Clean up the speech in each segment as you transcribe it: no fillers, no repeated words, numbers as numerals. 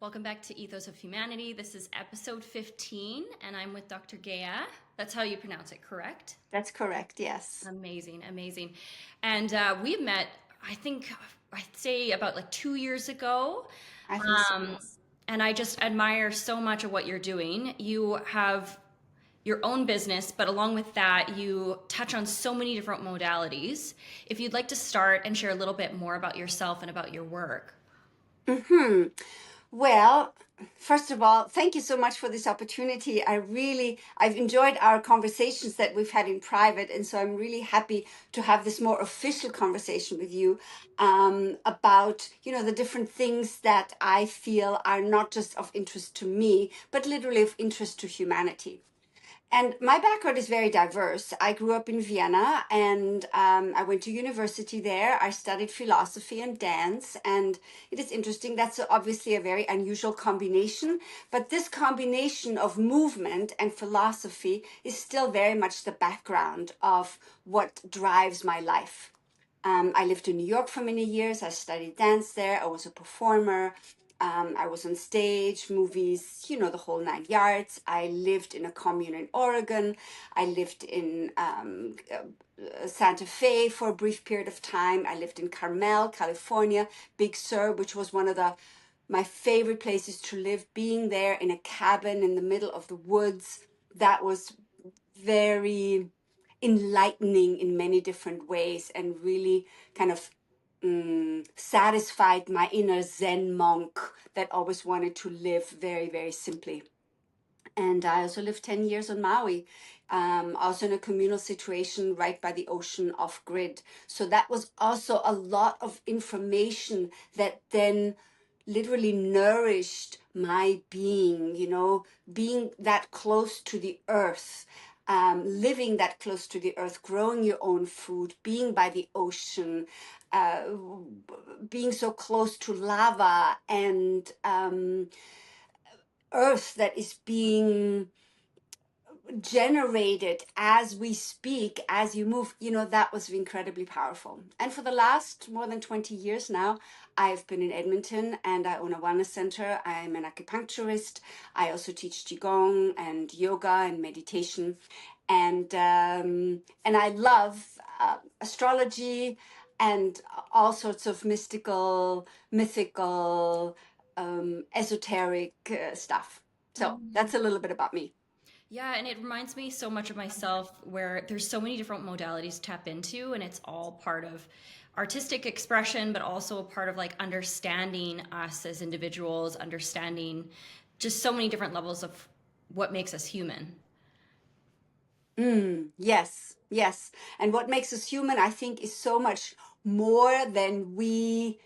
Welcome back to Ethos of Humanity. This is episode 15, and I'm with Dr. Geha. That's how you pronounce it, correct? That's correct, yes. Amazing, amazing. And we met, I think, I'd say about like 2 years ago. I think so, Um, yes. and I just admire so much of what you're doing. You have your own business, but along with that, you touch on so many different modalities. If you'd like to start and share a little bit more about yourself and about your work. Hmm. Well, first of all, thank you so much for this opportunity. I've enjoyed our conversations that we've had in private, and so I'm really happy to have this more official conversation with you about, the different things that I feel are not just of interest to me, but literally of interest to humanity. And my background is very diverse. I grew up in Vienna and I went to university there. I studied philosophy and dance. And it is interesting. That's obviously a very unusual combination. But this combination of movement and philosophy is still very much the background of what drives my life. I lived in New York for many years. I studied dance there. I was a performer. I was on stage, movies, the whole 9 yards. I lived in a commune in Oregon. I lived in Santa Fe for a brief period of time. I lived in Carmel, California, Big Sur, which was one of my favorite places to live. Being there in a cabin in the middle of the woods, that was very enlightening in many different ways and really kind of satisfied my inner Zen monk that always wanted to live very, very simply. And I also lived 10 years on Maui, also in a communal situation right by the ocean off grid. So that was also a lot of information that then literally nourished my being, being that close to the earth. Living that close to the earth, growing your own food, being by the ocean, uh, being so close to lava and earth that is being generated as we speak, as you move, that was incredibly powerful. And for the last more than 20 years now, I've been in Edmonton and I own a wellness center. I'm an acupuncturist. I also teach Qigong and yoga and meditation. And I love astrology and all sorts of mythical, esoteric stuff. So that's a little bit about me. Yeah, and it reminds me so much of myself where there's so many different modalities to tap into, and it's all part of artistic expression, but also a part of like understanding us as individuals, understanding just so many different levels of what makes us human. Yes, yes. And what makes us human, I think, is so much more than which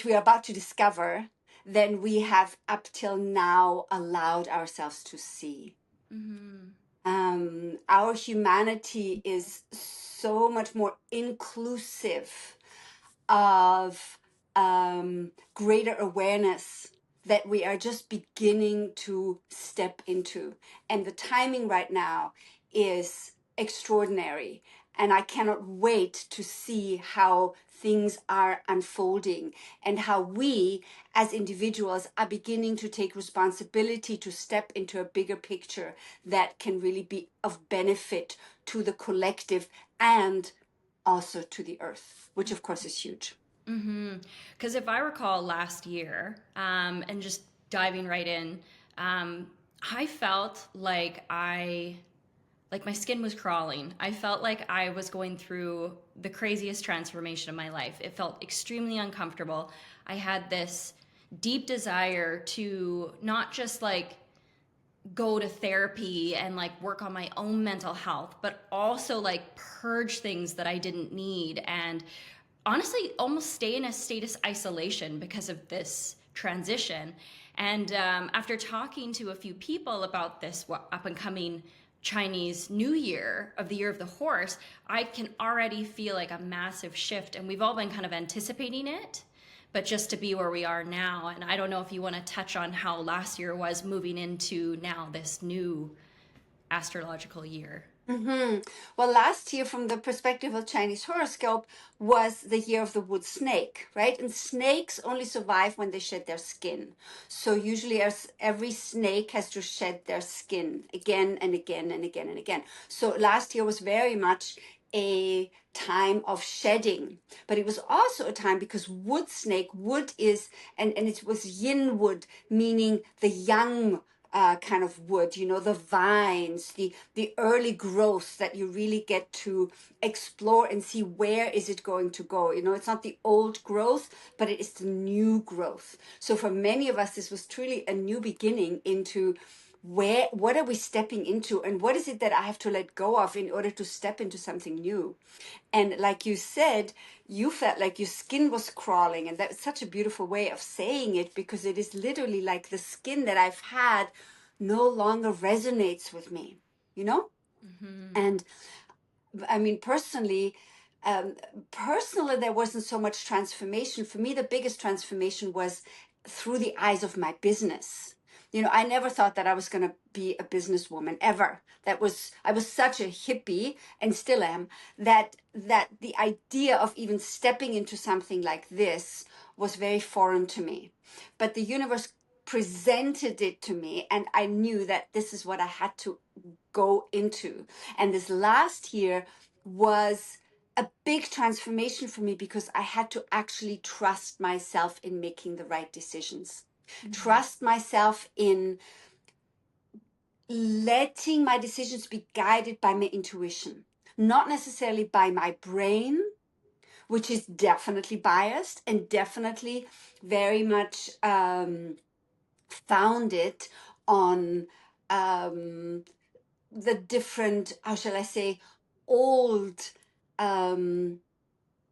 we are about to discover, than we have up till now allowed ourselves to see. Hmm. Our humanity is so much more inclusive of greater awareness that we are just beginning to step into. And the timing right now is extraordinary. And I cannot wait to see how things are unfolding and how we as individuals are beginning to take responsibility to step into a bigger picture that can really be of benefit to the collective and also to the earth, which of course is huge. Hmm. Because if I recall last year, and just diving right in, um, I felt like my skin was crawling. I felt like I was going through the craziest transformation of my life. It felt extremely uncomfortable. I had this deep desire to not just like go to therapy and like work on my own mental health, but also like purge things that I didn't need and honestly almost stay in a status isolation because of this transition. And after talking to a few people about this up and coming Chinese New Year of the Year of the Horse, I can already feel like a massive shift. And we've all been kind of anticipating it, but just to be where we are now. And I don't know if you want to touch on how last year was moving into now this new astrological year. hmm Well, last year, from the perspective of Chinese horoscope, was the year of the wood snake, right? And snakes only survive when they shed their skin. So usually, as every snake has to shed their skin again and again and again and again. So last year was very much a time of shedding, but it was also a time because wood snake, wood is, and it was yin wood, meaning the young kind of wood, you know, the vines, the early growth that you really get to explore and see where is it going to go. You know, it's not the old growth, but it is the new growth. So for many of us, this was truly a new beginning into what are we stepping into, and what is it that I have to let go of in order to step into something new. And like you said, you felt like your skin was crawling. And that's such a beautiful way of saying it, because it is literally like the skin that I've had no longer resonates with me, you know? Mm-hmm. And I mean, um, personally, there wasn't so much transformation. For me, the biggest transformation was through the eyes of my business. You know, I never thought that I was going to be a businesswoman ever. I was such a hippie, and still am, that the idea of even stepping into something like this was very foreign to me. But the universe presented it to me, and I knew that this is what I had to go into. And this last year was a big transformation for me, because I had to actually trust myself in making the right decisions. Mm-hmm. Trust myself in letting my decisions be guided by my intuition, not necessarily by my brain, which is definitely biased and definitely very much founded on um, the different, how shall I say, old um,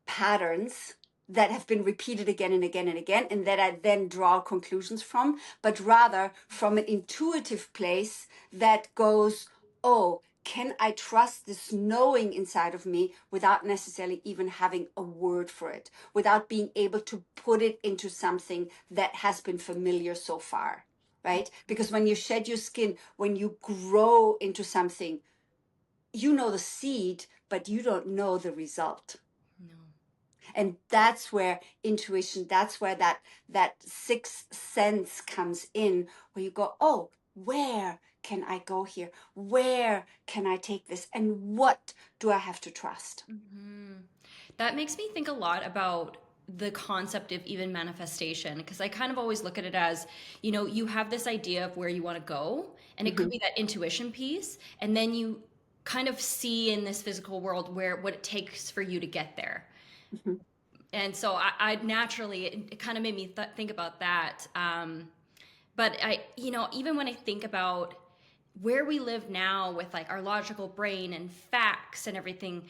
patterns that have been repeated again and again and again, and that I then draw conclusions from, but rather from an intuitive place that goes, oh, can I trust this knowing inside of me without necessarily even having a word for it, without being able to put it into something that has been familiar so far, right? Because when you shed your skin, when you grow into something, you know the seed, but you don't know the result. No. And that's where intuition, that's where that sixth sense comes in, where you go, oh, where can I go here? Where can I take this? And what do I have to trust? Hmm. That makes me think a lot about the concept of even manifestation, because I kind of always look at it as, you know, you have this idea of where you want to go, and it could Hmm. be that intuition piece, and then you kind of see in this physical world where what it takes for you to get there. Hmm. And so I naturally, it kind of made me think about that. But I, you know, even when I think about where we live now with like our logical brain and facts and everything,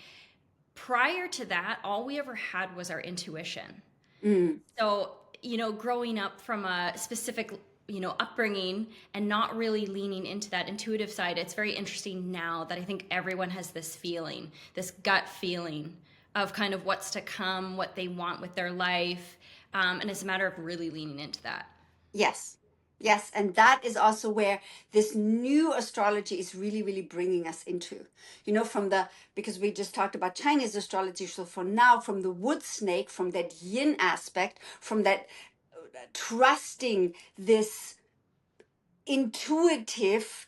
prior to that, all we ever had was our intuition. Mm. So, you know, growing up from a specific, you know, upbringing and not really leaning into that intuitive side, it's very interesting now that I think everyone has this feeling, this gut feeling of kind of what's to come, what they want with their life. And it's a matter of really leaning into that. Yes. Yes. And that is also where this new astrology is really, really bringing us into. You know, because we just talked about Chinese astrology. So for now, from the wood snake, from that yin aspect, from that trusting this intuitive,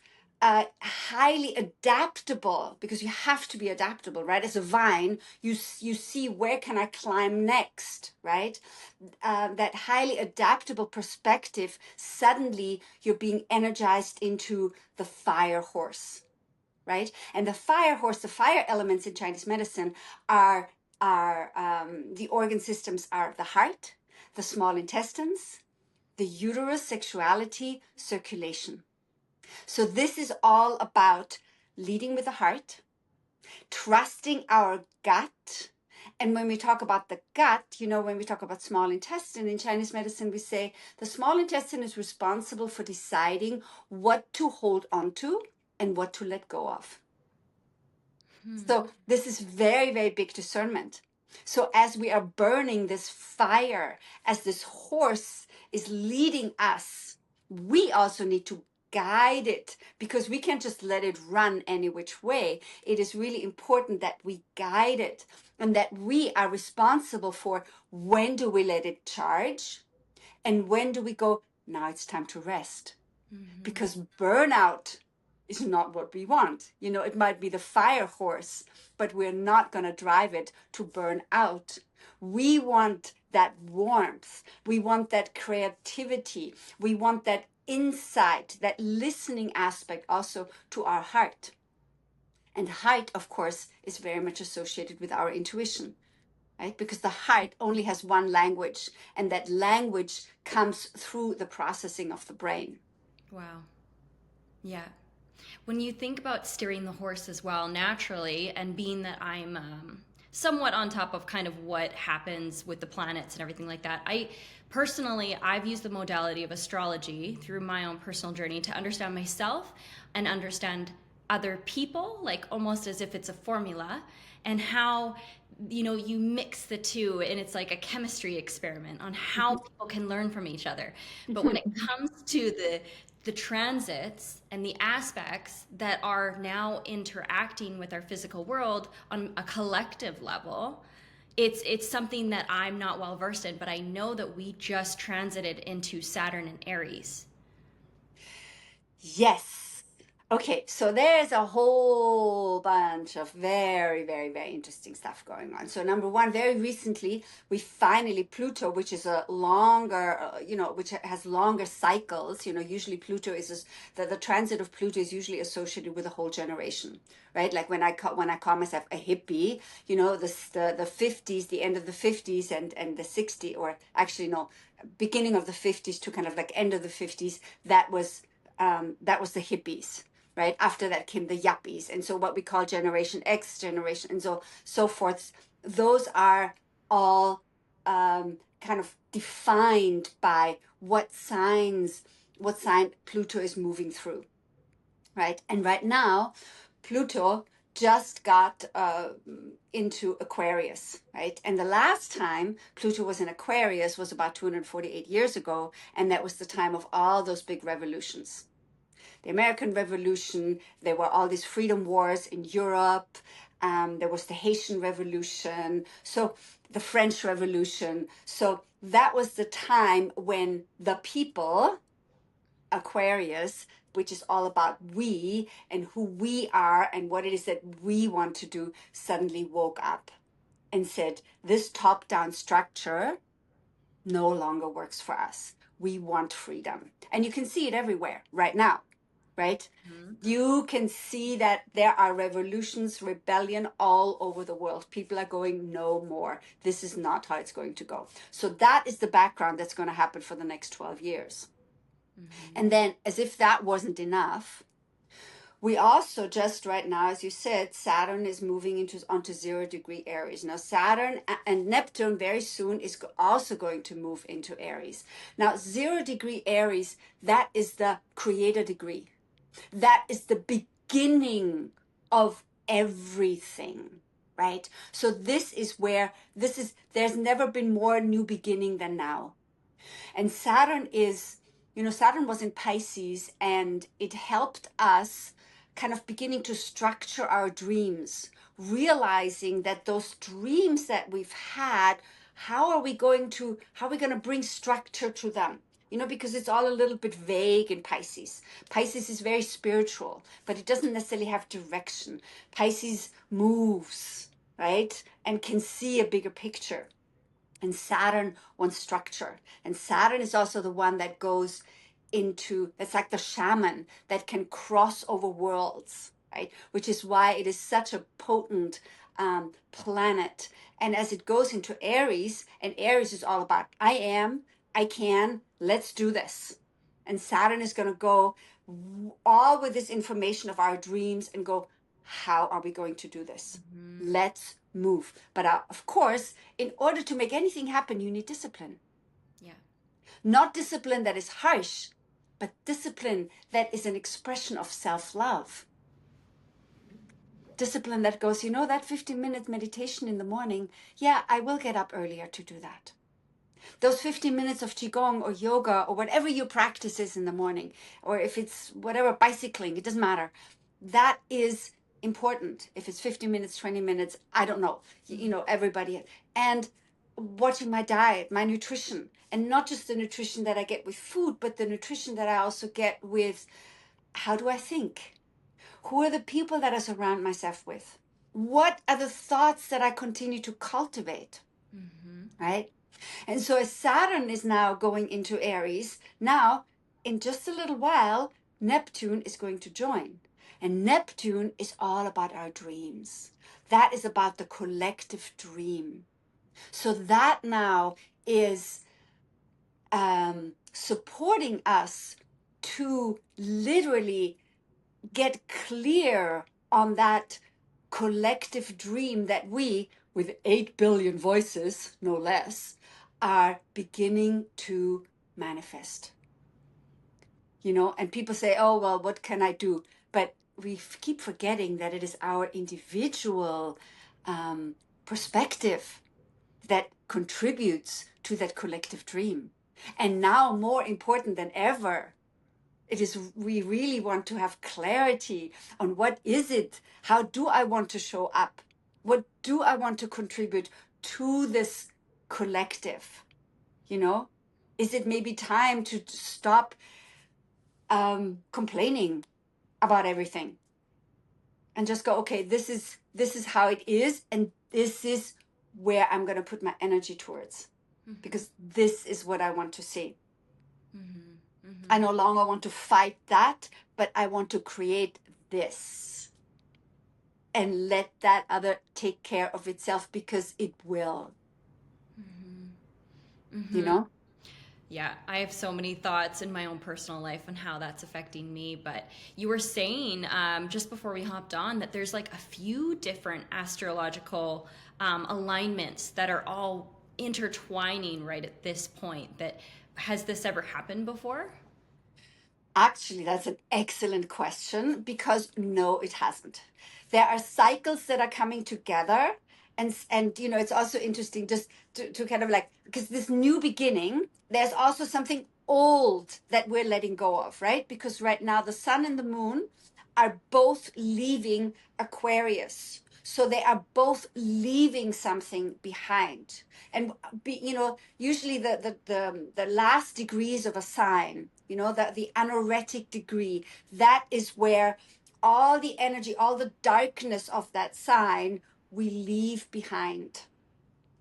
highly adaptable, because you have to be adaptable, right? As a vine, you see, where can I climb next, right? That highly adaptable perspective, suddenly you're being energized into the fire horse, right? And the fire horse, the fire elements in Chinese medicine are the organ systems are the heart, the small intestines, the uterus, sexuality, circulation. So this is all about leading with the heart, trusting our gut. And when we talk about the gut, you know, when we talk about small intestine in Chinese medicine, we say the small intestine is responsible for deciding what to hold on to and what to let go of. Hmm. So this is very, very big discernment. So as we are burning this fire, as this horse is leading us, we also need to guide it, because we can't just let it run any which way. It is really important that we guide it, and that we are responsible for when do we let it charge and when do we go, now it's time to rest. Because burnout is not what we want. It might be the fire horse, but we're not going to drive it to burn out. We want that warmth. We want that creativity. We want that insight, that listening aspect also to our heart. And heart, of course, is very much associated with our intuition, right? Because the heart only has one language, and that language comes through the processing of the brain. Wow. Yeah. When you think about steering the horse as well, naturally, and being that I'm somewhat on top of kind of what happens with the planets and everything like that, I've used the modality of astrology through my own personal journey to understand myself and understand other people, like almost as if it's a formula, and how you mix the two, and it's like a chemistry experiment on how people can learn from each other. But when it comes to the transits and the aspects that are now interacting with our physical world on a collective level, it's something that I'm not well versed in, but I know that we just transited into Saturn and Aries. Yes. Okay, so there's a whole bunch of very, very, very interesting stuff going on. So number one, very recently, we finally, Pluto, which is a longer, which has longer cycles, usually Pluto is, the transit of Pluto is usually associated with a whole generation, right? Like when I call myself a hippie, the 50s, the end of the 50s and the 60s, or actually no, beginning of the 50s to kind of like end of the 50s, that was the hippies, right? After that came the yuppies, and so what we call Generation X, generation, and so forth. Those are all kind of defined by what sign Pluto is moving through, right? And right now, Pluto just got into Aquarius, right? And the last time Pluto was in Aquarius was about 248 years ago, and that was the time of all those big revolutions. The American Revolution, there were all these freedom wars in Europe. There was the Haitian Revolution, so the French Revolution. So that was the time when the people, Aquarius, which is all about we and who we are and what it is that we want to do, suddenly woke up and said, this top-down structure no longer works for us. We want freedom. And you can see it everywhere right now, right? You can see that there are revolutions, rebellion all over the world. People are going, no more. This is not how it's going to go. So that is the background that's going to happen for the next 12 years. And then, as if that wasn't enough, we also just right now, as you said, Saturn is moving onto 0-degree Aries. Now, Saturn and Neptune very soon is also going to move into Aries. Now, 0-degree Aries, that is the creator degree. That is the beginning of everything, right? So this is where there's never been more new beginning than now. And Saturn Saturn was in Pisces, and it helped us kind of beginning to structure our dreams, realizing that those dreams that we've had, how are we going to bring structure to them? Because it's all a little bit vague in Pisces. Pisces is very spiritual, but it doesn't necessarily have direction. Pisces moves, right? And can see a bigger picture. And Saturn wants structure. And Saturn is also the one that goes that's like the shaman that can cross over worlds, right? Which is why it is such a potent planet. And as it goes into Aries, and Aries is all about, I can, let's do this. And Saturn is going to go all with this information of our dreams and go, how are we going to do this? Let's move. But of course, in order to make anything happen, you need discipline. Yeah. Not discipline that is harsh, but discipline that is an expression of self-love. Discipline that goes, that 15-minute meditation in the morning, yeah, I will get up earlier to do that. Those 15 minutes of Qigong or yoga or whatever your practice is in the morning, or if it's whatever, bicycling, it doesn't matter. That is important. If it's 15 minutes, 20 minutes, I don't know. You know, everybody. And watching my diet, my nutrition, and not just the nutrition that I get with food, but the nutrition that I also get with how do I think? Who are the people that I surround myself with? What are the thoughts that I continue to cultivate? Right? And so as Saturn is now going into Aries, now in just a little while, Neptune is going to join. And Neptune is all about our dreams. That is about the collective dream. So that now is supporting us to literally get clear on that collective dream that we, with 8 billion voices, no less, are beginning to manifest. You know, and people say, oh, well, what can I do? But we keep forgetting that it is our individual perspective that contributes to that collective dream. And now, more important than ever, it is we really want to have clarity on what is it, how do I want to show up, what do I want to contribute to this collective. You know, is it maybe time to stop complaining about everything and just go, okay, this is how it is, and this is where I'm going to put my energy towards, because this is what I want to see. I no longer want to fight that, but I want to create this and let that other take care of itself, because it will. You know? Yeah, I have so many thoughts in my own personal life on how that's affecting me. But you were saying just before we hopped on that there's like a few different astrological alignments that are all intertwining right at this point. That has this ever happened before? Actually, that's an excellent question, because no, it hasn't. There are cycles that are coming together. And you know, it's also interesting just to kind of like, because this new beginning, there's also something old that we're letting go of, right? Because right now the sun and the moon are both leaving Aquarius. So they are both leaving something behind. And you know, usually the last degrees of a sign, you know, the anoretic degree, that is where all the energy, all the darkness of that sign we leave behind.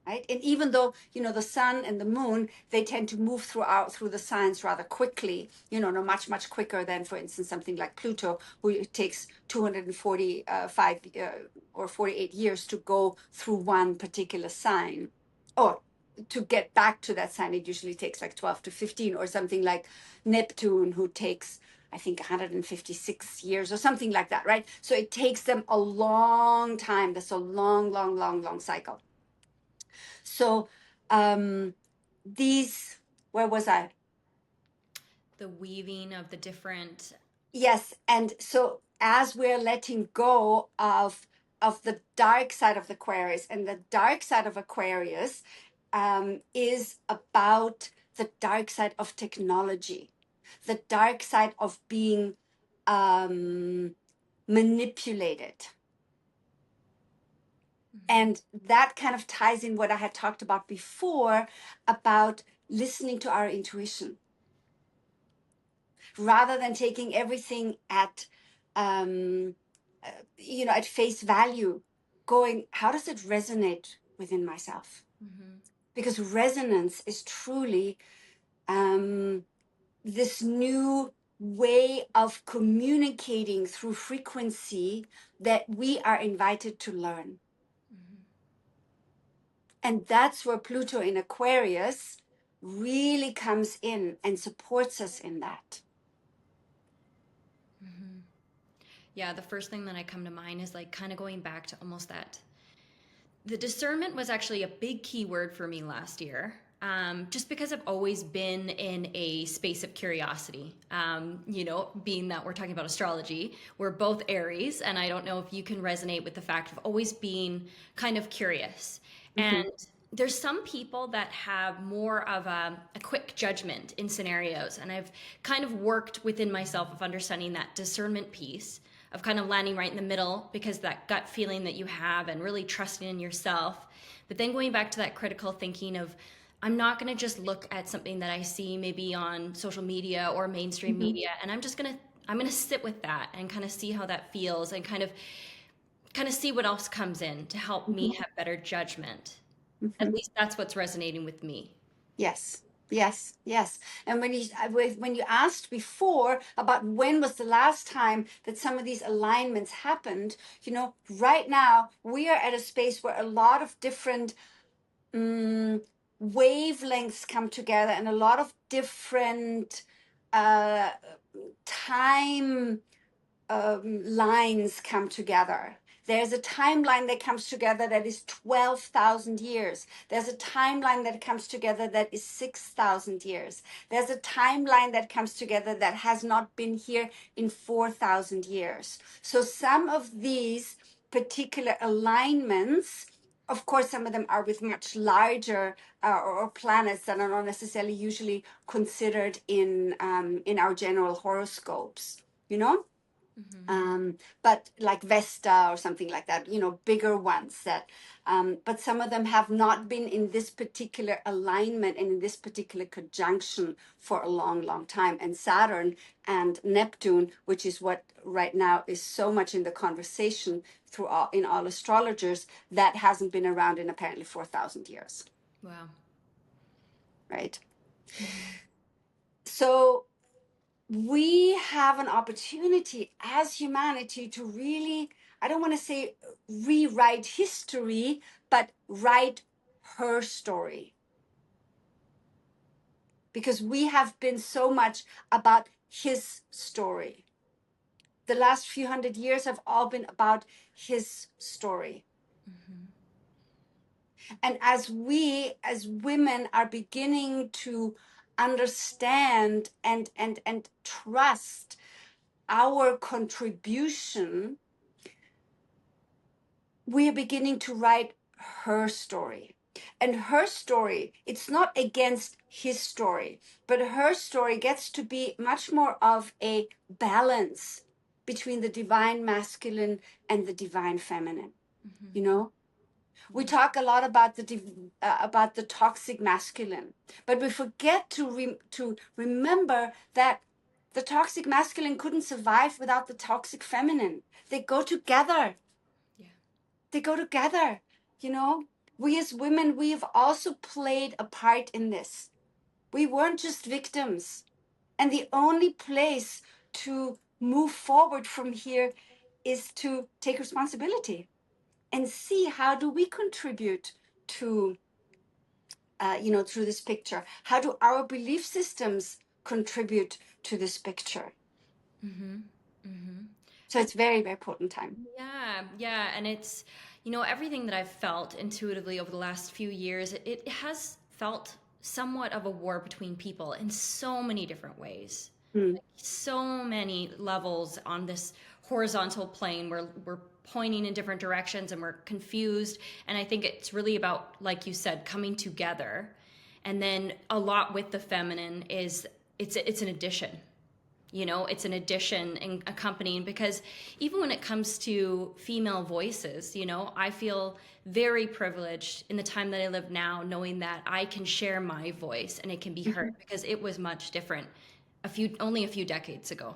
Right? And even though, you know, the sun and the moon, they tend to move through the signs rather quickly, you know, no, much quicker than, for instance, something like Pluto, who it takes 245 or 48 years to go through one particular sign. Or to get back to that sign, it usually takes like 12 to 15, or something like Neptune, who takes, I think, 156 years or something like that, right? So it takes them a long time. That's a long cycle. So these, where was I? The weaving of the different. Yes, and so as we're letting go of the dark side of Aquarius, and the dark side of Aquarius is about the dark side of technology, the dark side of being manipulated. And that kind of ties in what I had talked about before, about listening to our intuition rather than taking everything at you know, at face value, going, how does it resonate within myself? Because resonance is truly this new way of communicating through frequency that we are invited to learn. And that's where Pluto in Aquarius really comes in and supports us in that. Yeah, the first thing that I come to mind is like kind of going back to almost that. The discernment was actually a big keyword for me last year. Just because I've always been in a space of curiosity. You know, being that we're talking about astrology, we're both Aries, and I don't know if you can resonate with the fact of always being kind of curious. Mm-hmm. And there's some people that have more of a quick judgment in scenarios, and I've kind of worked within myself of understanding that discernment piece of kind of landing right in the middle, because that gut feeling that you have and really trusting in yourself, but then going back to that critical thinking of, I'm not going to just look at something that I see maybe on social media or mainstream Mhm. media, and I'm going to sit with that and kind of see how that feels, and kind of see what else comes in to help me Mhm. have better judgment. At Mhm. least that's what's resonating with me. Yes, yes, yes. And when you asked before about when was the last time that some of these alignments happened, right now we are at a space where a lot of different mm, wavelengths come together and a lot of different uh, time lines come together. There's a timeline that comes together that is 12,000 years. There's a timeline that comes together that is 6,000 years. There's a timeline that comes together that has not been here in 4,000 years. So some of these particular alignments, of course, some of them are with much larger or planets that are not necessarily usually considered in our general horoscopes. You know, Mm-hmm. but like Vesta or something like that, bigger ones that, but some of them have not been in this particular alignment and in this particular conjunction for a long, long time. And Saturn and Neptune, which is what right now is so much in the conversation in all astrologers, that hasn't been around in apparently 4,000 years, Wow. right? Mm-hmm. So we have an opportunity as humanity to really, I don't want to say rewrite history, but write her story. Because we have been so much about his story. The last few hundred years have all been about his story. Mm-hmm. And as we, as women, are beginning to understand and trust our contribution, we are beginning to write her story. And her story, it's not against his story, but her story gets to be much more of a balance between the divine masculine and the divine feminine. Mm-hmm. You know, we Yeah. talk a lot about the toxic masculine, but we forget to remember that the toxic masculine couldn't survive without the toxic feminine. They go together. Yeah. They go together. We as women, we have also played a part in this. We weren't just victims. And the only place to move forward from here is to take responsibility and see how do we contribute to, through this picture. How do our belief systems contribute to this picture? Mm-hmm. Mm-hmm. So it's very, very important time. Yeah, yeah, and it's, everything that I've felt intuitively over the last few years, it has felt somewhat of a war between people in so many different ways. Mm. So many levels on this horizontal plane where we're pointing in different directions and we're confused. And I think it's really about, like you said, coming together. And then a lot with the feminine is it's an addition. It's an addition and accompanying, because even when it comes to female voices, I feel very privileged in the time that I live now, knowing that I can share my voice and it can be heard, Mhm. because it was much different only a few decades ago.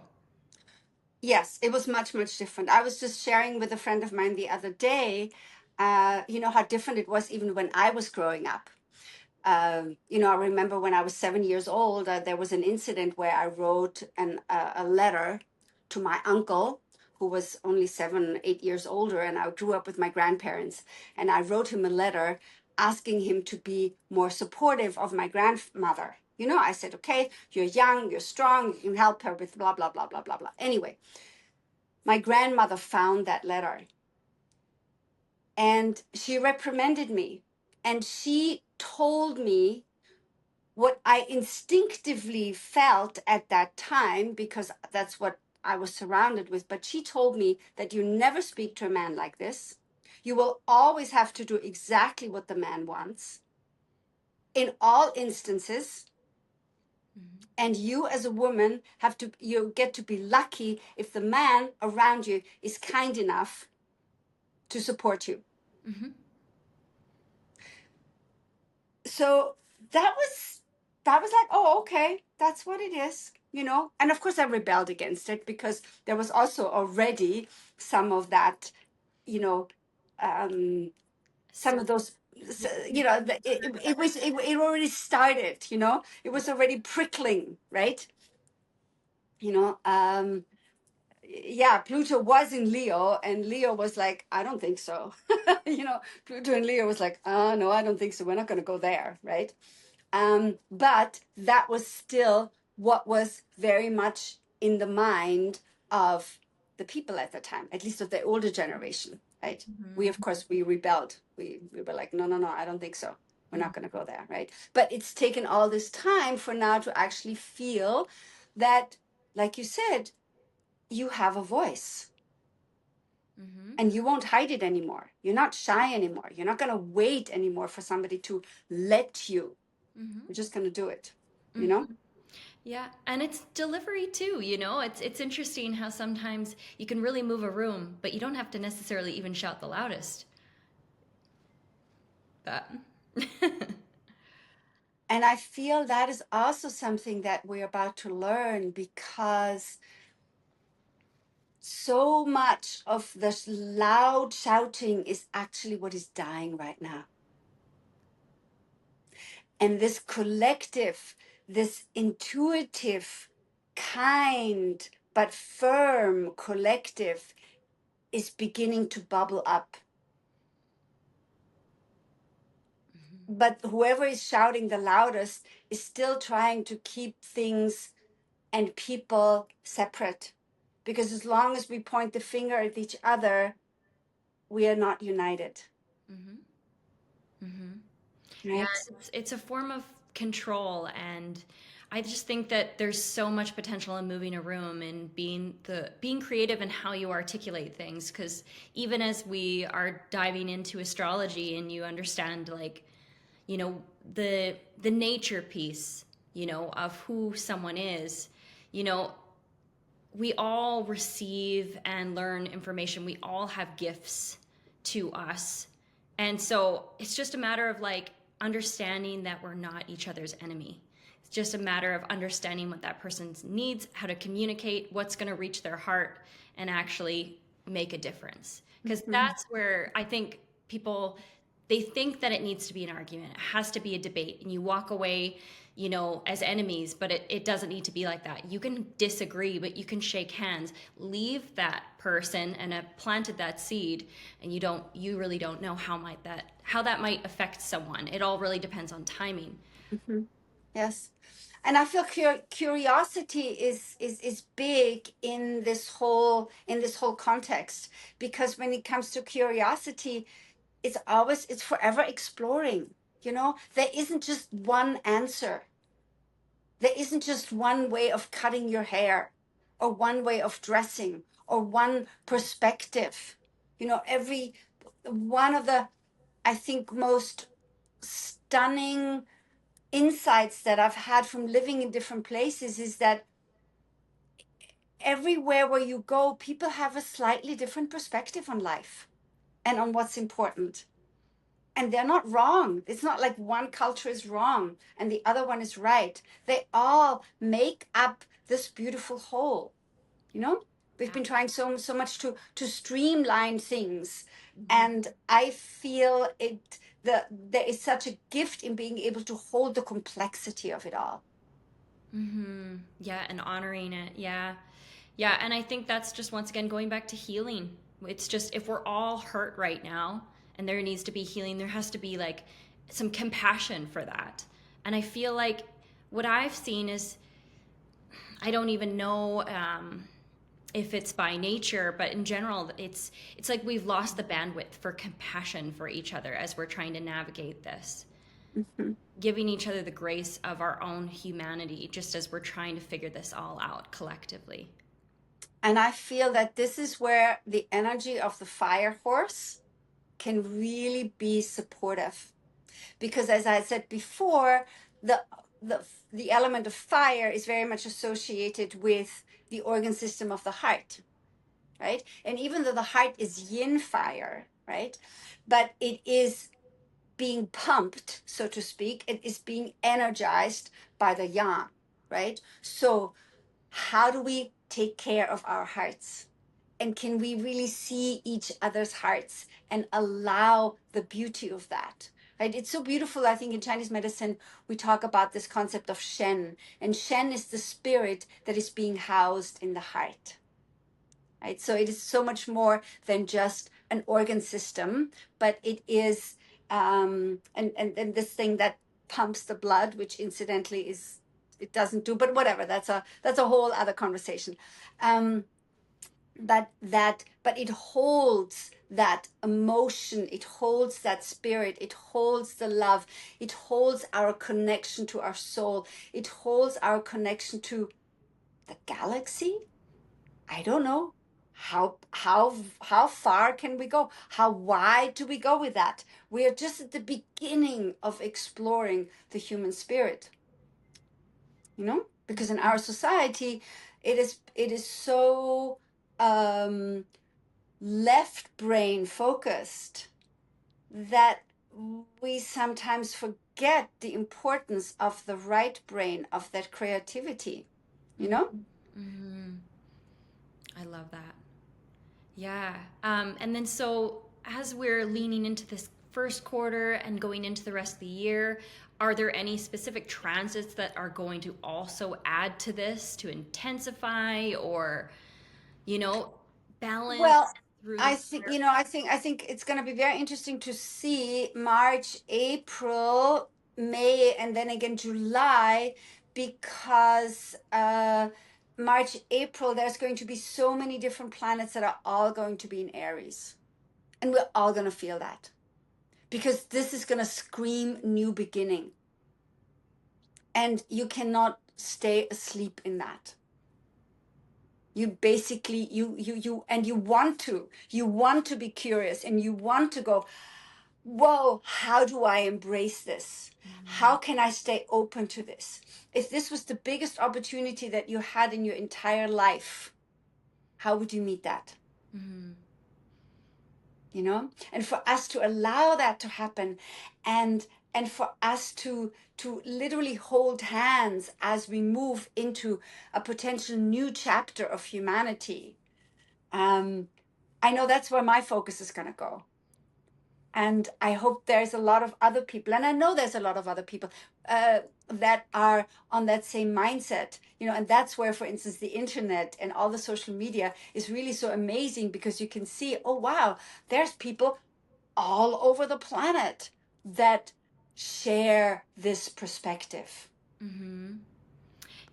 Yes, it was much, much different. I was just sharing with a friend of mine the other day, how different it was even when I was growing up. I remember when I was 7 years old, there was an incident where I wrote a letter to my uncle, who was only 7, 8 years older, and I grew up with my grandparents. And I wrote him a letter asking him to be more supportive of my grandmother. I said, okay, you're young, you're strong, you can help her with blah, blah, blah, blah, blah, blah. Anyway, my grandmother found that letter and she reprimanded me. And she told me what I instinctively felt at that time, because that's what I was surrounded with. But she told me that you never speak to a man like this. You will always have to do exactly what the man wants. in all instances. Mm-hmm. And you as a woman you get to be lucky if the man around you is kind enough to support you. Mm-hmm. So that was like, oh, okay, that's what it is, you know. And of course I rebelled against it, because there was also already some of that, you know, some So of those, yeah. you know, it already started, you know, it was already prickling, right? You know, yeah, Pluto was in Leo, and Leo was like, I don't think so. You know, Pluto and Leo was like, no, I don't think so. We're not going to go there, right? But that was still what was very much in the mind of the people at the time, at least of the older generation, right? We, Mm-hmm. of course, we rebelled. We were like, no, no, no, I don't think so. We're Mm-hmm. not going to go there, right? But it's taken all this time for now to actually feel that, like you said, you have a voice Mm-hmm. and you won't hide it anymore. You're not shy anymore. You're not going to wait anymore for somebody to let you. Mm-hmm. You're just going to do it, you know? Mm-hmm. Yeah, and it's delivery too, you know. It's interesting how sometimes you can really move a room, but you don't have to necessarily even shout the loudest. But And I feel that is also something that we're about to learn, because so much of this loud shouting is actually what is dying right now. And this collective, this intuitive, kind, but firm collective is beginning to bubble up. But whoever is shouting the loudest is still trying to keep things and people separate. Because as long as we point the finger at each other, we are not united, mm-hmm. Mm-hmm. Yeah, right? it's a form of control, and I just think that there's so much potential in moving a room and being creative in how you articulate things. Because even as we are diving into astrology, and you understand, like, you know, the nature piece, you know, of who someone is, you know, we all receive and learn information. We all have gifts to us. And so it's just a matter of like understanding that we're not each other's enemy. It's just a matter of understanding what that person needs, how to communicate, what's going to reach their heart and actually make a difference. Because Mhm. that's where I think people, they think that it needs to be an argument. It has to be a debate, and you walk away, you know, as enemies, but it doesn't need to be like that. You can disagree, but you can shake hands, leave that person and have planted that seed, and you really don't know how that might affect someone. It all really depends on timing. Mhm. Yes. And I feel curiosity is big in this whole context, because when it comes to curiosity, it's forever exploring. You know, there isn't just one answer. There isn't just one way of cutting your hair, or one way of dressing, or one perspective. You know, every one of the, I think, most stunning insights that I've had from living in different places is that everywhere where you go, people have a slightly different perspective on life and on what's important. And they're not wrong. It's not like one culture is wrong and the other one is right. They all make up this beautiful whole. You know, we've been trying so much to streamline things, and I feel there is such a gift in being able to hold the complexity of it all. Mm-hmm. Yeah, and honoring it. Yeah. Yeah, and I think that's just once again going back to healing. It's just if we're all hurt right now and there needs to be healing, there has to be like some compassion for that. And I feel like what I've seen is I don't even know if it's by nature, but in general, it's like we've lost the bandwidth for compassion for each other as we're trying to navigate this, Mhm. giving each other the grace of our own humanity, just as we're trying to figure this all out collectively. And I feel that this is where the energy of the fire horse can really be supportive, because as I said before, the the the element of fire is very much associated with the organ system of the heart, right? And even though the heart is yin fire, right, but it is being pumped, so to speak, it is being energized by the yang, right? So how do we take care of our hearts? And can we really see each other's hearts and allow the beauty of that? Right? It's so beautiful. I think in Chinese medicine, we talk about this concept of Shen. And Shen is the spirit that is being housed in the heart. Right? So it is so much more than just an organ system, but it is and this thing that pumps the blood, which incidentally is it doesn't do, but whatever. That's a whole other conversation. But it holds that emotion, it holds that spirit, it holds the love, it holds our connection to our soul, it holds our connection to the galaxy. I don't know. How far can we go? How wide do we go with that? We are just at the beginning of exploring the human spirit, because in our society it is so left brain focused that we sometimes forget the importance of the right brain, of that creativity, you know? Mm-hmm. I love that. Yeah. And then so as we're leaning into this first quarter and going into the rest of the year, are there any specific transits that are going to also add to this to intensify or, you know, balance Well, through the I think, year? I think it's going to be very interesting to see March, April, May, and then again July, because March, April, there's going to be so many different planets that are all going to be in Aries. And we're all going to feel that because this is going to scream new beginning. And you cannot stay asleep in that. You basically and you want to be curious, and you want to go, whoa, how do I embrace this? How can I stay open to this? If this was the biggest opportunity that you had in your entire life, how would you meet that? Mm-hmm. And for us to allow that to happen, and for us to literally hold hands as we move into a potential new chapter of humanity. I know that's where my focus is going to go. And I hope there's a lot of other people, and I know there's a lot of other people that are on that same mindset, and that's where, for instance, the internet and all the social media is really so amazing, because you can see, oh, wow, there's people all over the planet that share this perspective. Mm-hmm.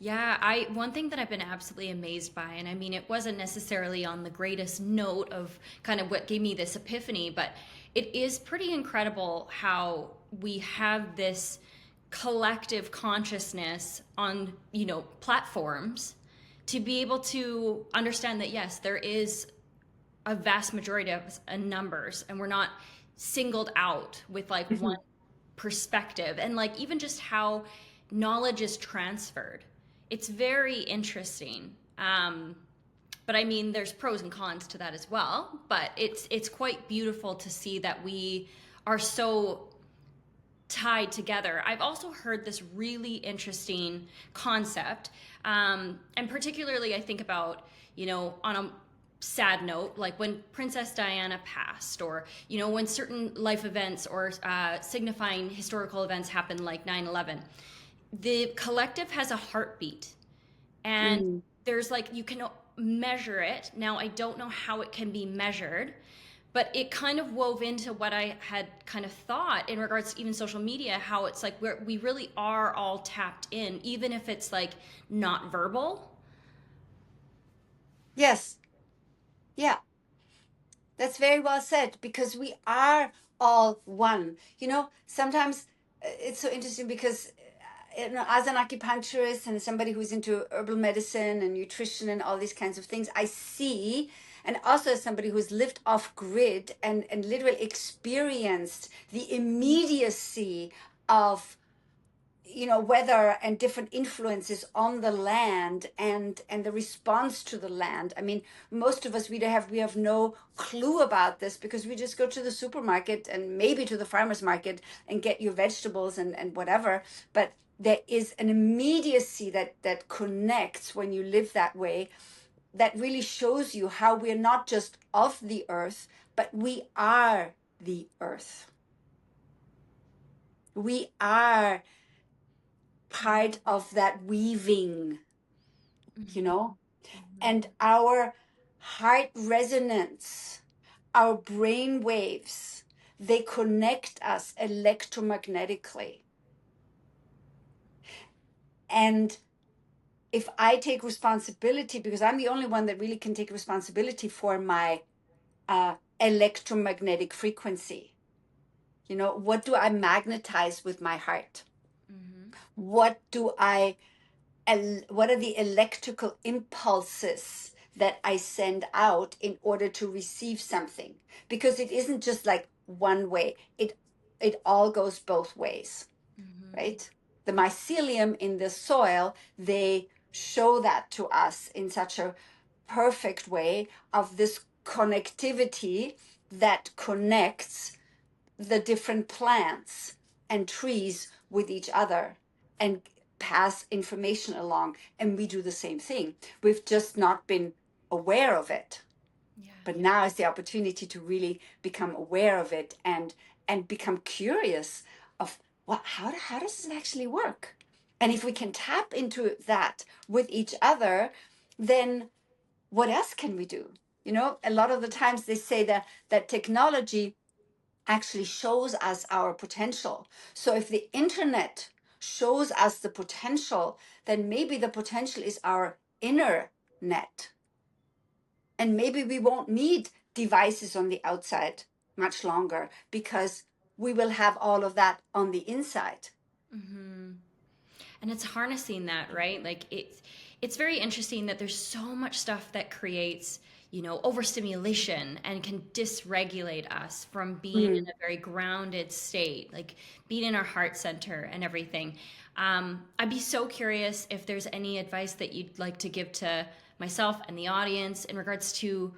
Yeah, one thing that I've been absolutely amazed by, and I mean, it wasn't necessarily on the greatest note of kind of what gave me this epiphany, but it is pretty incredible how we have this collective consciousness on, platforms to be able to understand that yes, there is a vast majority of us in numbers, and we're not singled out with like one perspective, and like even just how knowledge is transferred. It's very interesting. But I mean, there's pros and cons to that as well. But it's quite beautiful to see that we are so tied together. I've also heard this really interesting concept, and particularly I think about, on a sad note, like when Princess Diana passed, or when certain life events or signifying historical events happen, like 9/11. The collective has a heartbeat, and Mm. there's like, you can measure it. Now I don't know how it can be measured, but it kind of wove into what I had kind of thought in regards to even social media, how it's like we really are all tapped in, even if it's like not verbal. Yes. Yeah. That's very well said, because we are all one. Sometimes it's so interesting because, as an acupuncturist and somebody who's into herbal medicine and nutrition and all these kinds of things, I see And also as somebody who's lived off grid and literally experienced the immediacy of, you know, weather and different influences on the land and the response to the land. I mean, most of us, we have no clue about this because we just go to the supermarket and maybe to the farmer's market and get your vegetables and whatever. But there is an immediacy that connects when you live that way, that really shows you how we're not just of the earth, but we are the earth. We are part of that weaving, you know, and our heart resonance, our brain waves, they connect us electromagnetically. And if I take responsibility, because I'm the only one that really can take responsibility for my electromagnetic frequency, you know, what do I magnetize with my heart? What are the electrical impulses that I send out in order to receive something? Because it isn't just like one way. It all goes both ways, right? The mycelium in the soil, they show that to us in such a perfect way of this connectivity that connects the different plants and trees with each other and pass information along. And we do the same thing. We've just not been aware of it. Yeah. But now is the opportunity to really become aware of it and become curious of how does it actually work? And if we can tap into that with each other, then what else can we do? You know, a lot of the times they say that technology actually shows us our potential. So if the internet shows us the potential, then maybe the potential is our inner net. And maybe we won't need devices on the outside much longer because we will have all of that on the inside. And it's harnessing that, right? Like it's very interesting that there's so much stuff that creates, overstimulation and can dysregulate us from being in a very grounded state, like being in our heart center and everything. I'd be so curious if there's any advice that you'd like to give to myself and the audience in regards to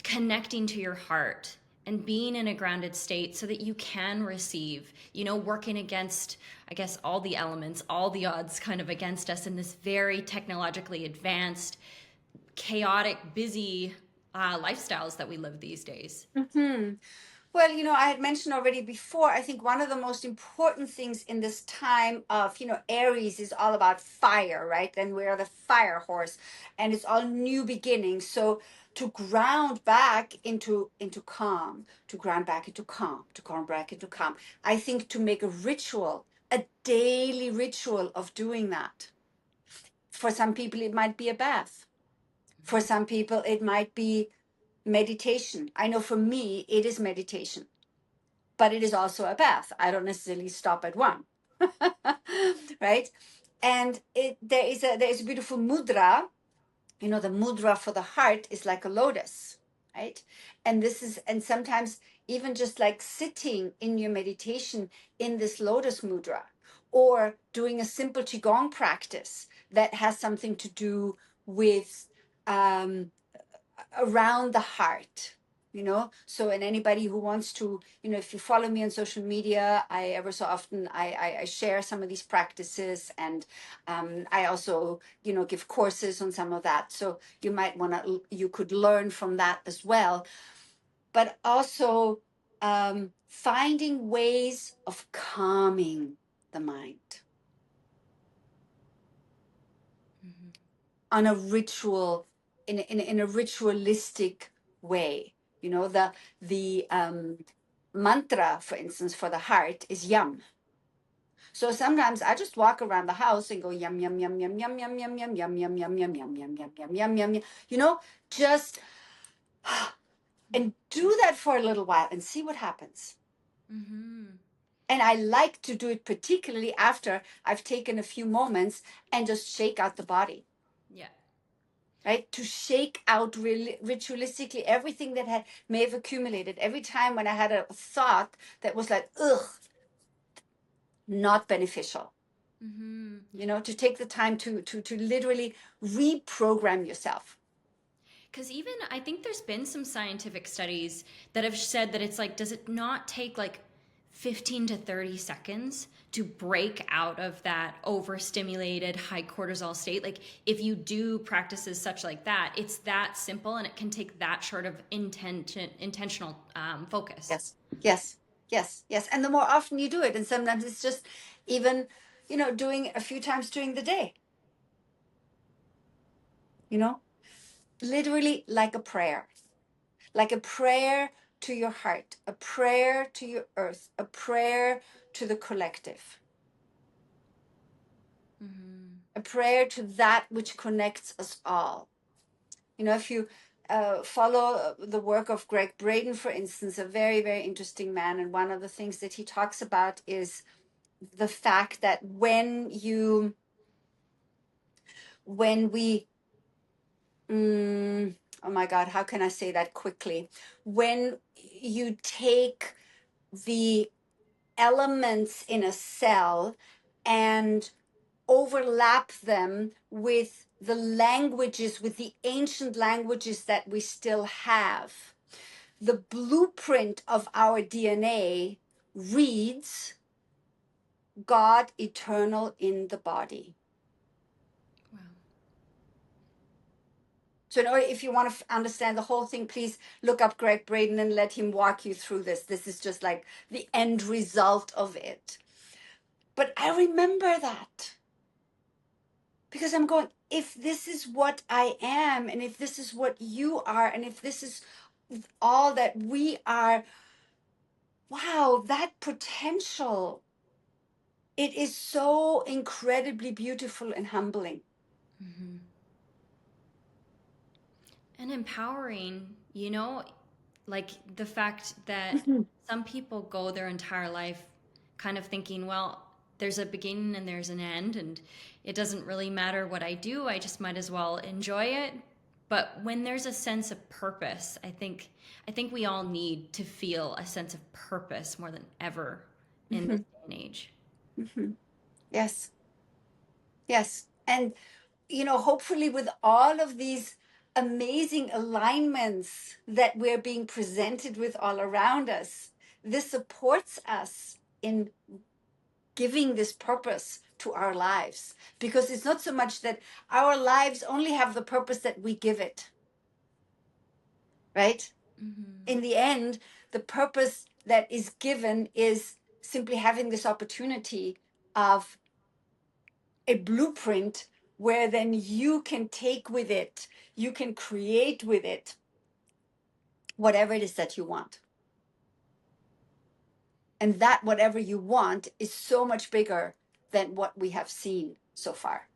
connecting to your heart and being in a grounded state so that you can receive, working against, I guess, all the elements, all the odds kind of against us in this very technologically advanced, chaotic, busy lifestyles that we live these days. Mm-hmm. Well, I had mentioned already before, I think one of the most important things in this time of, Aries is all about fire, right? And we're the fire horse and it's all new beginnings. So to ground back into calm, to ground back into calm, to ground back into calm, I think to make a ritual, a daily ritual of doing that. For some people, it might be a bath. For some people, it might be meditation. I know for me, it is meditation, but it is also a bath. I don't necessarily stop at one, right? And there is a beautiful mudra. The mudra for the heart is like a lotus, right? And sometimes even just like sitting in your meditation in this lotus mudra, or doing a simple qigong practice that has something to do with around the heart, so, and anybody who wants to, if you follow me on social media, I ever so often I share some of these practices, and I also give courses on some of that, so you could learn from that as well. But also finding ways of calming the mind on a ritual, in a ritualistic way. The mantra, for instance, for the heart is yum. So sometimes I just walk around the house and go yum yum yum yum yum yum yum yum yum yum yum yum yum yum yum yum yum yum yum, just and do that for a little while and see what happens. And I like to do it particularly after I've taken a few moments and just shake out the body. Yeah. right? To shake out ritualistically everything that may have accumulated. Every time when I had a thought that was like, ugh, not beneficial, to take the time to literally reprogram yourself. Because even I think there's been some scientific studies that have said that it's like, does it not take like 15 to 30 seconds to break out of that overstimulated high cortisol state? Like, if you do practices such like that, it's that simple and it can take that short of intentional focus. Yes, yes, yes, yes. And the more often you do it, and sometimes it's just even, doing a few times during the day, literally like a prayer. Like a prayer to your heart, a prayer to your earth, a prayer to the collective, a prayer to that which connects us all. If you follow the work of Greg Braden, for instance, a very, very interesting man, and one of the things that he talks about is the fact that when we oh my God, how can I say that quickly? When you take the elements in a cell and overlap them with the languages, with the ancient languages that we still have, the blueprint of our DNA reads God eternal in the body. Wow. So in order, if you want to understand the whole thing, please look up Greg Braden and let him walk you through this. This is just like the end result of it. But I remember that because I'm going, if this is what I am, and if this is what you are, and if this is all that we are, wow, that potential, it is so incredibly beautiful and humbling. And empowering, like the fact that some people go their entire life kind of thinking, well, there's a beginning and there's an end, and it doesn't really matter what I do, I just might as well enjoy it. But when there's a sense of purpose, I think we all need to feel a sense of purpose more than ever in this day and age. Yes, yes. And hopefully with all of these amazing alignments that we're being presented with all around us, this supports us in giving this purpose to our lives. Because it's not so much that our lives only have the purpose that we give it, right? In the end, the purpose that is given is simply having this opportunity of a blueprint where then you can take with it, you can create with it whatever it is that you want. And that whatever you want is so much bigger than what we have seen so far.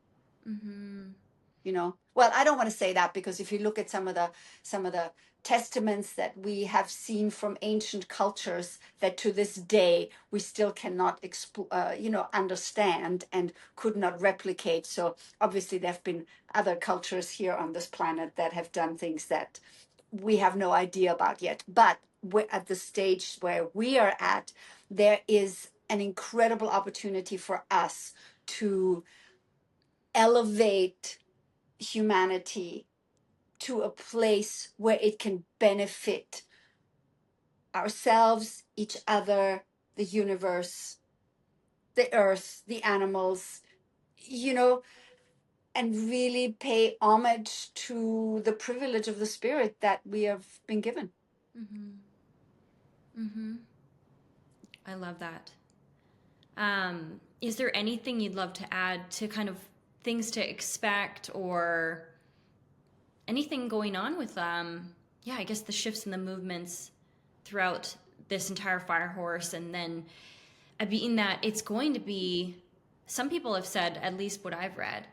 Well, I don't want to say that, because if you look at some of the testaments that we have seen from ancient cultures that to this day we still cannot understand and could not replicate. So obviously there have been other cultures here on this planet that have done things that we have no idea about yet. But we're at the stage where we are at, there is an incredible opportunity for us to elevate humanity to a place where it can benefit ourselves, each other, the universe, the earth, the animals, and really pay homage to the privilege of the spirit that we have been given. I love that. Is there anything you'd love to add to kind of things to expect, or anything going on with I guess the shifts and the movements throughout this entire fire horse? And then being that it's going to be, some people have said, at least what I've read,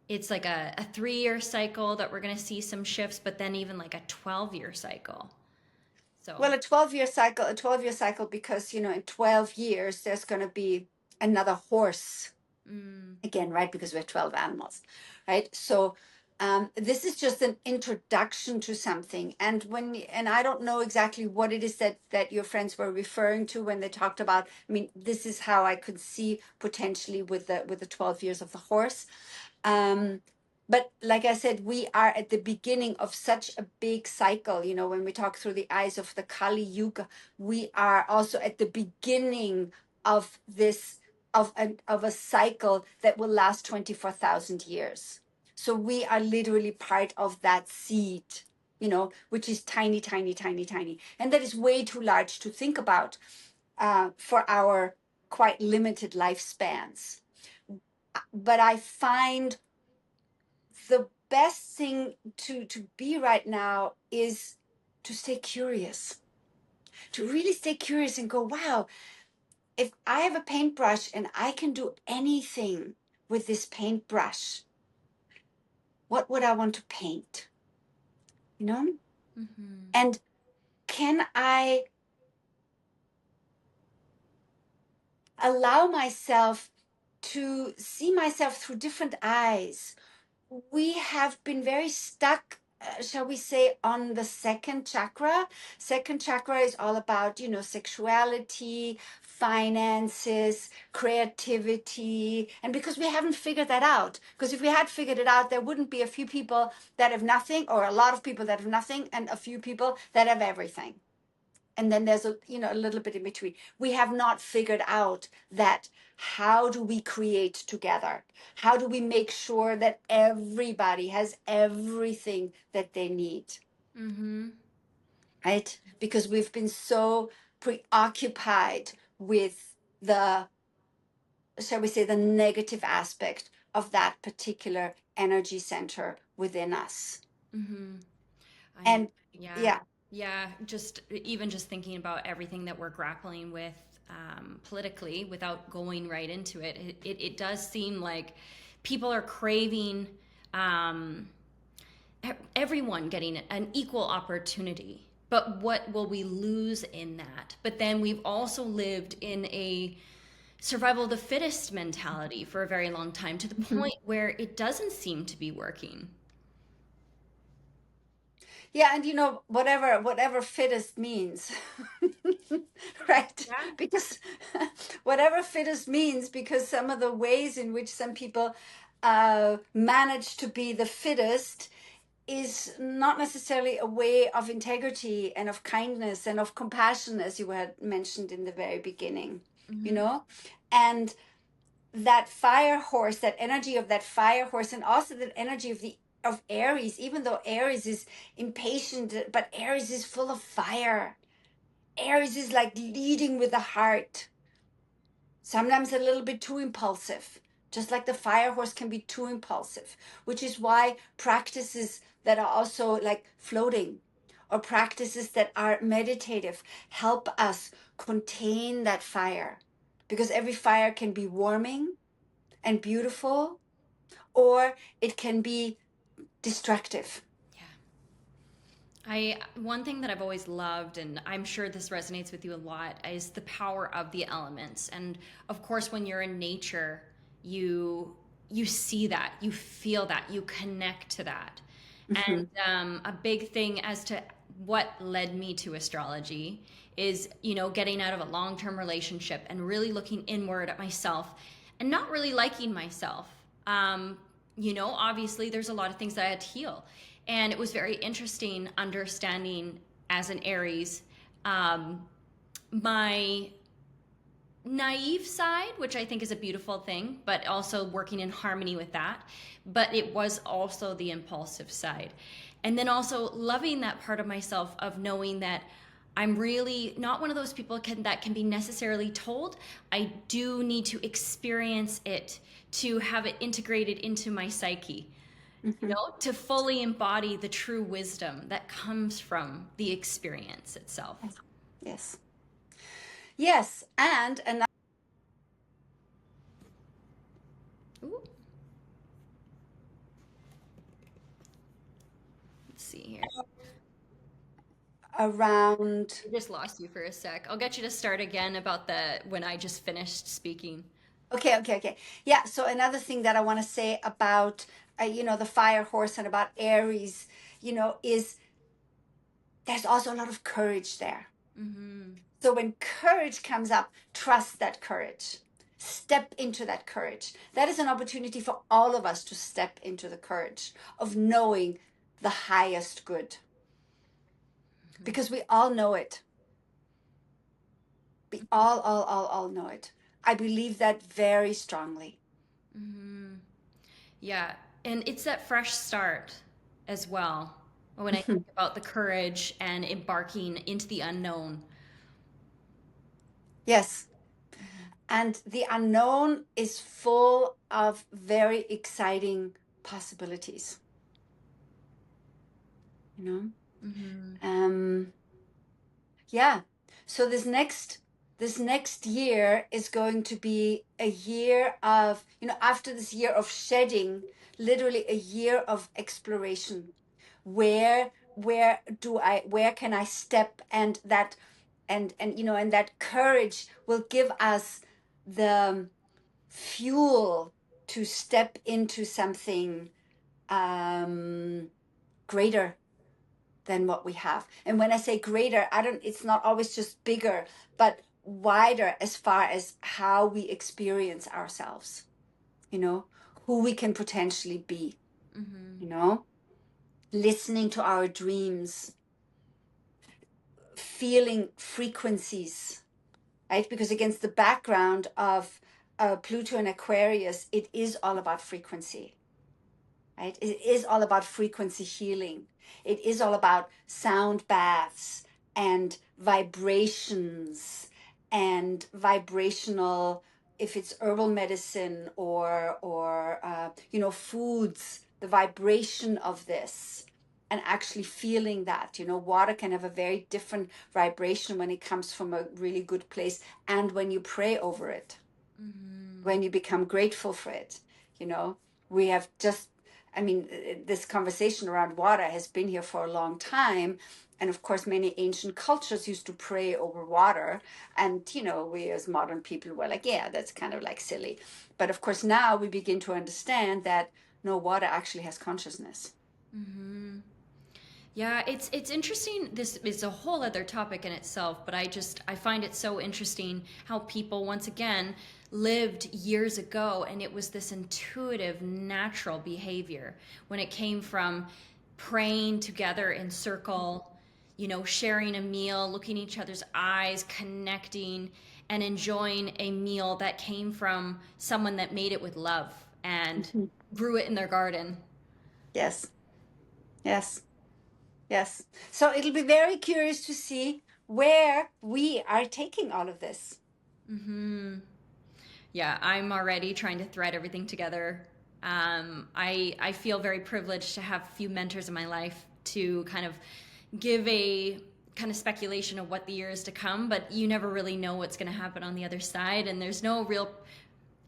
it's like a 3-year cycle that we're going to see some shifts, but then even like a 12-year cycle. So Well, a 12-year cycle, because in 12 years there's going to be another horse again, right? Because we're 12 animals, right? So This is just an introduction to something. And I don't know exactly what it is that your friends were referring to when they talked about. I mean, this is how I could see potentially with the 12 years of the horse. Um, but like I said, we are at the beginning of such a big cycle. You know, when we talk through the eyes of the Kali Yuga, we are also at the beginning of this of a cycle that will last 24,000 years. So we are literally part of that seed, you know, which is tiny, tiny, tiny, tiny, and that is way too large to think about for our quite limited lifespans. But I find the best thing to be right now is to stay curious, to really stay curious and go, wow, if I have a paintbrush and I can do anything with this paintbrush, what would I want to paint? You know? Mm-hmm. And can I allow myself to see myself through different eyes? We have been very stuck, shall we say, on the second chakra. Second chakra is all about, you know, sexuality, finances, creativity. And because we haven't figured that out, because if we had figured it out, there wouldn't be a few people that have nothing, or a lot of people that have nothing, and a few people that have everything. And then there's a little bit in between. We have not figured out that. How do we create together? How do we make sure that everybody has everything that they need? Mm-hmm. Right, because we've been so preoccupied with the, shall we say, the negative aspect of that particular energy center within us. Mm-hmm. I And yeah. yeah. Yeah, just even just thinking about everything that we're grappling with politically without going right into it, it does seem like people are craving um, everyone getting an equal opportunity. But what will we lose in that? But then we've also lived in a survival of the fittest mentality for a very long time to the Mhm. point where it doesn't seem to be working. Yeah, and whatever fittest means, right? Yeah. Because whatever fittest means, because some of the ways in which some people manage to be the fittest is not necessarily a way of integrity and of kindness and of compassion, as you had mentioned in the very beginning, you Mm-hmm. know? And that fire horse, that energy of that fire horse, and also that energy of Aries, even though Aries is impatient, but Aries is full of fire. Aries is like leading with the heart, sometimes a little bit too impulsive, just like the fire horse can be too impulsive, which is why practices that are also like floating or practices that are meditative help us contain that fire, because every fire can be warming and beautiful, or it can be destructive. Yeah. I one thing that I've always loved, and I'm sure this resonates with you a lot, is the power of the elements. And of course, when you're in nature, you you see that, you feel that, you connect to that. And Mhm. a big thing as to what led me to astrology is, getting out of a long-term relationship and really looking inward at myself and not really liking myself. Obviously, there's a lot of things that I had to heal. And it was very interesting understanding as an Aries, um, my naive side, which I think is a beautiful thing, but also working in harmony with that. But it was also the impulsive side. And then also loving that part of myself of knowing that I'm really not one of those people that can be necessarily told. I do need to experience it to have it integrated into my psyche, Mhm. to fully embody the true wisdom that comes from the experience itself. Yes. Yes, and another Ooh, let's see here. around. I just lost you for a sec. I'll get you to start again about the when I just finished speaking. Okay. Yeah. So another thing that I want to say about, the fire horse and about Aries, is there's also a lot of courage there. Mm-hmm. So when courage comes up, trust that courage. Step into that courage. That is an opportunity for all of us to step into the courage of knowing the highest good, because we all know it. We all know it. I believe that very strongly. Mm-hmm. Yeah, and it's that fresh start as well. When I Mhm. think about the courage and embarking into the unknown. Yes. Mm-hmm. And the unknown is full of very exciting possibilities, you know? Mm-hmm. Um, yeah. So this next year is going to be a year of, after this year of shedding, literally a year of exploration. Where can I step, and that courage will give us the fuel to step into something greater than what we have. And when I say greater, it's not always just bigger, but wider as far as how we experience ourselves, who we can potentially be, Mm-hmm. listening to our dreams, feeling frequencies, right? Because against the background of Pluto and Aquarius, it is all about frequency, right? It is all about frequency healing. It is all about sound baths and vibrations and vibrational, if it's herbal medicine or foods, the vibration of this, and actually feeling that. Water can have a very different vibration when it comes from a really good place, and when you pray over it, Mm-hmm. when you become grateful for it. you know we have just, I mean, this conversation around water has been here for a long time, and of course many ancient cultures used to pray over water, and we as modern people were like, yeah, that's kind of like silly. But of course now we begin to understand that no, water actually has consciousness. Mm-hmm. Yeah, it's interesting. This is a whole other topic in itself, but I find it so interesting how people once again lived years ago, and it was this intuitive, natural behavior when it came from praying together in circle, sharing a meal, looking each other's eyes, connecting, and enjoying a meal that came from someone that made it with love and Mhm. grew it in their garden. Yes, yes, yes. So it'll be very curious to see where we are taking all of this. Hmm. Yeah, I'm already trying to thread everything together. I feel very privileged to have a few mentors in my life to kind of give a kind of speculation of what the year is to come, but you never really know what's going to happen on the other side. And there's no real,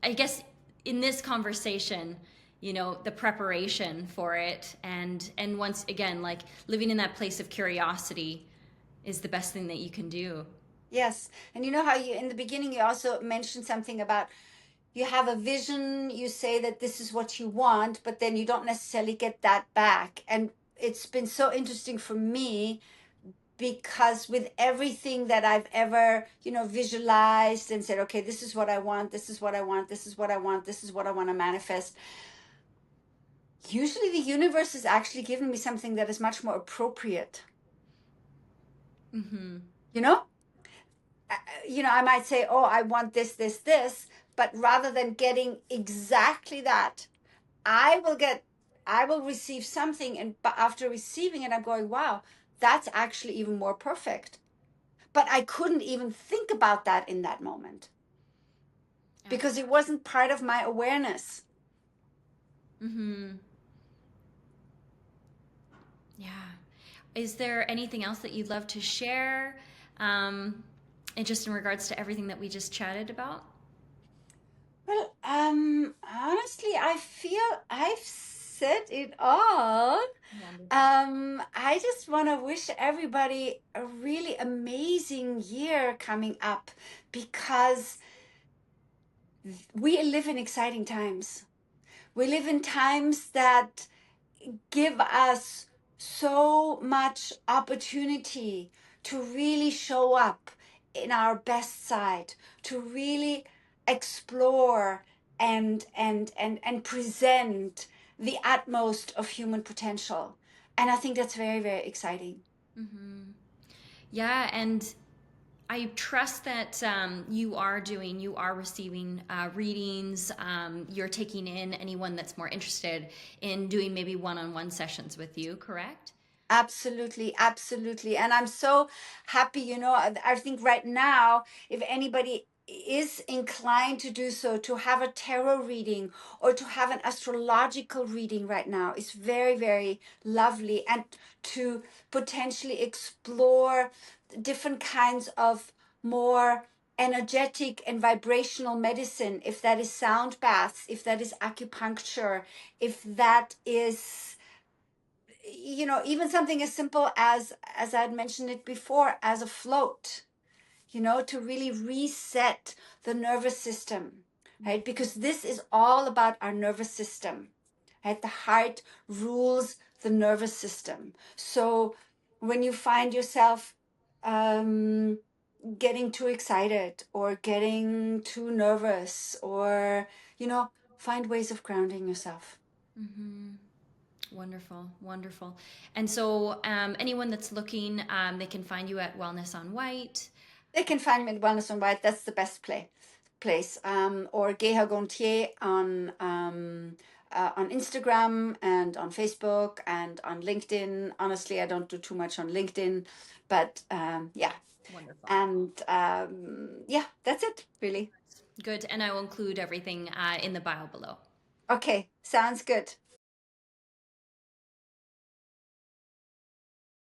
I guess, in this conversation, the preparation for it, and once again, like living in that place of curiosity is the best thing that you can do. Yes. And you know how you, in the beginning, you also mentioned something about you have a vision, you say that this is what you want, but then you don't necessarily get that back. And it's been so interesting for me, because with everything that I've ever, visualized and said, okay, this is what I want, this is what I want, this is what I want, this is what I want to manifest, usually the universe is actually giving me something that is much more appropriate. Mm-hmm. You know? I might say, oh, I want this, but rather than getting exactly that, I will get, I will receive something, and after receiving it, I'm going, wow, that's actually even more perfect. But I couldn't even think about that in that moment because it wasn't part of my awareness. Mm-hmm. Yeah. Is there anything else that you'd love to share? And just in regards to everything that we just chatted about? Well, honestly, I feel I've said it all. Wonderful. I just want to wish everybody a really amazing year coming up, because we live in exciting times. We live in times that give us so much opportunity to really show up in our best side, to really explore and present the utmost of human potential. And I think that's very, very exciting. Mm-hmm. Yeah, and I trust that you are receiving readings. You're taking in anyone that's more interested in doing maybe one-on-one sessions with you, correct? Absolutely, absolutely. And I'm so happy, I think right now, if anybody is inclined to do so, to have a tarot reading or to have an astrological reading right now is very, very lovely. And to potentially explore different kinds of more energetic and vibrational medicine, if that is sound baths, if that is acupuncture, if that is even something as simple as I had mentioned it before, as a float, to really reset the nervous system, right? Because this is all about our nervous system, right? The heart rules the nervous system. So when you find yourself um, getting too excited or getting too nervous, or find ways of grounding yourself. Mm-hmm. Wonderful, wonderful. And so, anyone that's looking, they can find you at Wellness on White. They can find me at Wellness on White. That's the best place. Or Geha Gontier on Instagram and on Facebook and on LinkedIn. Honestly, I don't do too much on LinkedIn, but yeah. Wonderful. And yeah, that's it, really. Good. And I will include everything in the bio below. Okay, sounds good.